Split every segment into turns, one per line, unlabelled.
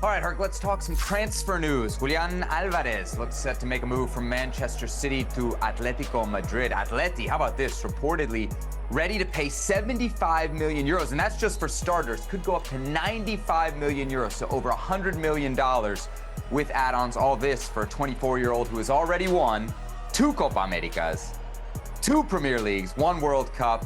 All right, Herc, let's talk some transfer news. Julian Alvarez looks set to make a move from Manchester City to Atletico Madrid. Atleti, how about this? Reportedly ready to pay 75 million euros, and that's just for starters. Could go up to 95 million euros, so over $100 million with add-ons. All this for a 24-year-old who has already won 2 Copa Americas, 2 Premier Leagues, 1 World Cup,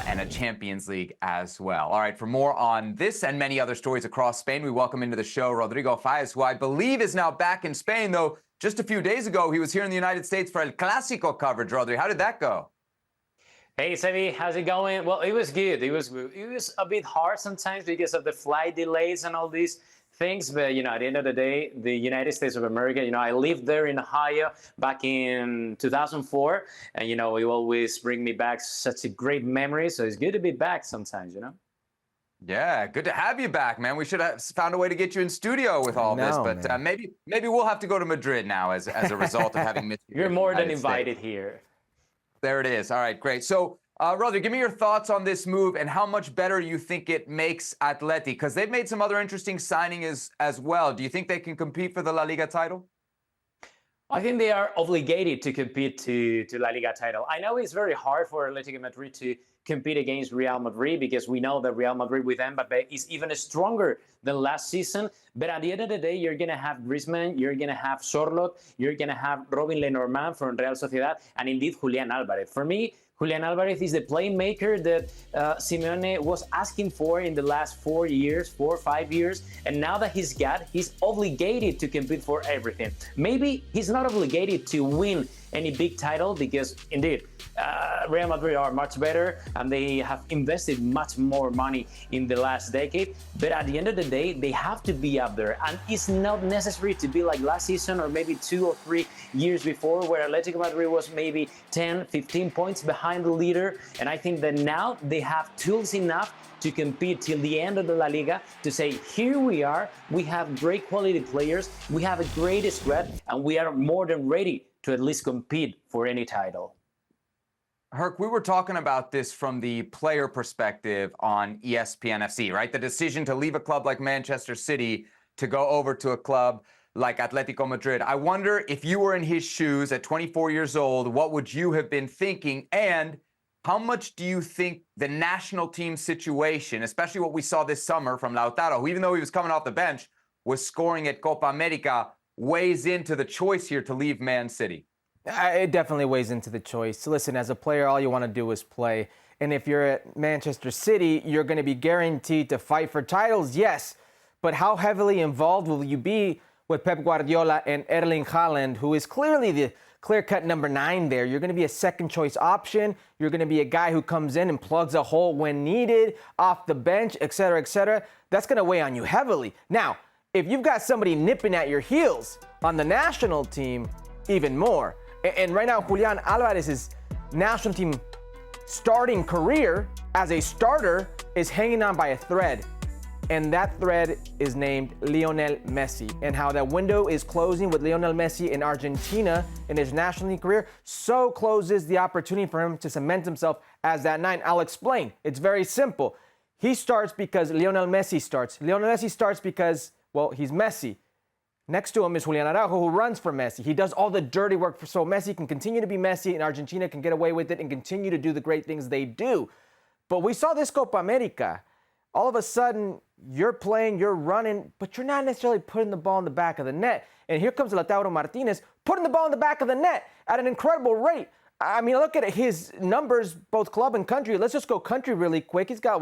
and a Champions League as well. All right, for more on this and many other stories across Spain, we welcome into the show Rodrigo Faez, who I believe is now back in Spain, though just a few days ago he was here in the United States for El Clásico coverage. Rodri, how did that go?
Hey, Sevi, how's it going? Well, it was good. It was a bit hard sometimes because of the flight delays and all these things. But, at the end of the day, the United States of America, I lived there in Ohio back in 2004. And, it always bring me back such a great memory. So it's good to be back sometimes,
Yeah, good to have you back, man. We should have found a way to get you in studio with all this, but maybe we'll have to go to Madrid now as a result of having missed you.
You're more than invited here.
There it is. All right, great. So, Rodri, give me your thoughts on this move and how much better you think it makes Atleti, because they've made some other interesting signings as well. Do you think they can compete for the La Liga title?
I think they are obligated to compete to La Liga title. I know it's very hard for Atletico Madrid to compete against Real Madrid because we know that Real Madrid with Mbappe is even stronger than last season. But at the end of the day, you're going to have Griezmann, you're going to have Sorloth, you're going to have Robin Lenormand from Real Sociedad, and indeed Julian Alvarez. For me, Julian Alvarez is the playmaker that Simeone was asking for in the last 4 or 5 years. And now that he's obligated to compete for everything. Maybe he's not obligated to win any big title because, indeed, Real Madrid are much better and they have invested much more money in the last decade. But at the end of the day, they have to be up there. And it's not necessary to be like last season or maybe 2 or 3 years before where Atletico Madrid was maybe 10, 15 points behind the leader. And I think that now they have tools enough to compete till the end of the La Liga to say, here we are, we have great quality players, we have a great squad, and we are more than ready to at least compete for any title.
Herc, we were talking about this from the player perspective on ESPN FC, right? The decision to leave a club like Manchester City to go over to a club like Atletico Madrid. I wonder if you were in his shoes at 24 years old, what would you have been thinking? And how much do you think the national team situation, especially what we saw this summer from Lautaro, who even though he was coming off the bench, was scoring at Copa America, weighs into the choice here to leave Man City?
It definitely weighs into the choice. Listen, as a player, all you want to do is play. And if you're at Manchester City, you're going to be guaranteed to fight for titles, yes. But how heavily involved will you be with Pep Guardiola and Erling Haaland, who is clearly the clear-cut number 9 there? You're going to be a second-choice option. You're going to be a guy who comes in and plugs a hole when needed, off the bench, et cetera, et cetera. That's going to weigh on you heavily. Now, if you've got somebody nipping at your heels on the national team, even more. And right now, Julian Alvarez's national team starting career as a starter is hanging on by a thread. And that thread is named Lionel Messi. And how that window is closing with Lionel Messi in Argentina in his national league career, so closes the opportunity for him to cement himself as that 9. I'll explain. It's very simple. He starts because Lionel Messi starts. Lionel Messi starts because, well, he's Messi. Next to him is Julian Araujo, who runs for Messi. He does all the dirty work so Messi can continue to be Messi and Argentina can get away with it and continue to do the great things they do. But we saw this Copa America. All of a sudden, you're playing, you're running, but you're not necessarily putting the ball in the back of the net. And here comes Lautaro Martinez putting the ball in the back of the net at an incredible rate. I mean, look at his numbers, both club and country. Let's just go country really quick. He's got,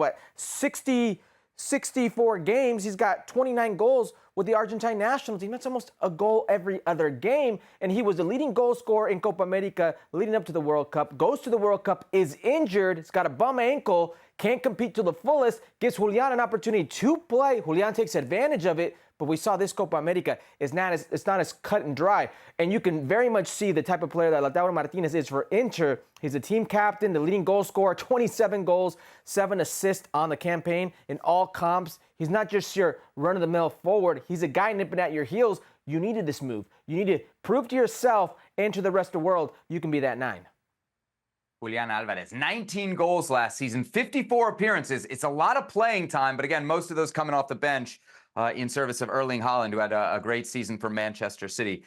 64 games. He's got 29 goals with the Argentine national team. That's almost a goal every other game. And he was the leading goal scorer in Copa America leading up to the World Cup. Goes to the World Cup, is injured. He's got a bum ankle. Can't compete to the fullest. Gives Julian an opportunity to play. Julian takes advantage of it. But we saw this Copa America it's not as cut and dry. And you can very much see the type of player that Lautaro Martinez is for Inter. He's a team captain, the leading goal scorer, 27 goals, 7 assists on the campaign in all comps. He's not just your run-of-the-mill forward. He's a guy nipping at your heels. You needed this move. You need to prove to yourself and to the rest of the world you can be that 9.
Julian Alvarez, 19 goals last season, 54 appearances. It's a lot of playing time, but again, most of those coming off the bench. in service of Erling Haaland, who had a great season for Manchester City.